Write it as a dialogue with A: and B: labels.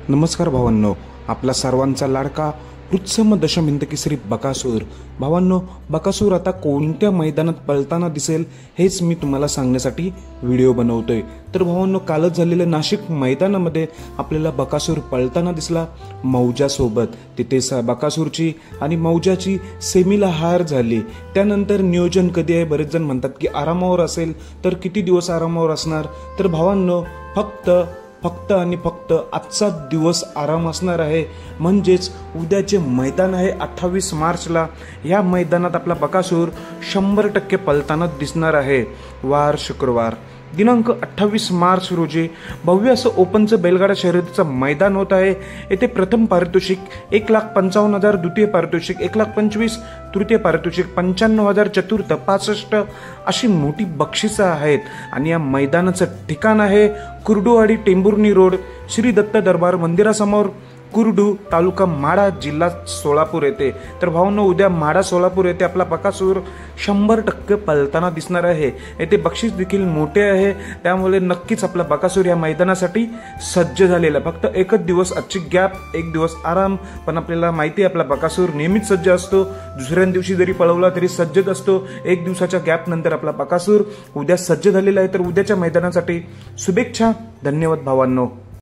A: नमस्कार भावांनो, आपला सर्वांचा लाडका उत्सम दशमिंद केसरी बकासूर. भावांनो, बकासूर आता कोणत्या मैदानात पळताना दिसेल हेच मी तुम्हाला सांगण्यासाठी व्हिडिओ बनवतोय. तर भावांनो, कालच झालेल्या नाशिक मैदानामध्ये आपल्याला बकासूर पळताना दिसला मौजासोबत. तिथे बकासूरची आणि मौजाची सेमीला हार झाली. त्यानंतर नियोजन कधी आहे? बरेच जण म्हणतात की आरामावर असेल, तर किती दिवस आरामावर असणार? तर भावांनो, फक्त आणि फक्त आजचा दिवस आराम असणार आहे. म्हणजेच उद्याचे मैदान आहे 28 मार्चला. या मैदानात आपला बकासूर 100% पळताना दिसणार आहे. वार शुक्रवार दिनांक 28 मार्च रोजी भव्य असं ओपनचं बैलगाडा शर्यतीचं मैदान होत आहे. येथे प्रथम पारितोषिक 1,55,000, द्वितीय पारितोषिक 1,25,000, तृतीय पारितोषिक 95,000, चतुर्थ 65 अशी मोठी बक्षिसं आहेत. आणि या मैदानाचं ठिकाण आहे कुर्डुवाडी टेंभुर्णी रोड, श्री दत्त दरबार मंदिरासमोर, कुर्डू, तालुका माढा, जिल्हा सोलापूर येथे. तर भावांनो, उद्या माढा सोलापूर येथे आपला बकासूर 100% पळताना दिसणार आहे. येथे बक्षीस देखील मोठे आहे. त्यामुळे नक्कीच आपला बकासूर या मैदानासाठी सज्ज झालेला. फक्त एकच दिवस आजची गॅप, एक दिवस आराम. पण आपल्याला माहिती आहे आपला बकासूर नेहमीच सज्ज असतो. दुसऱ्या दिवशी जरी पळवला तरी सज्जच असतो. एक दिवसाच्या गॅप नंतर आपला बकासूर उद्या सज्ज झालेला आहे. तर उद्याच्या मैदानासाठी शुभेच्छा. धन्यवाद भावांनो.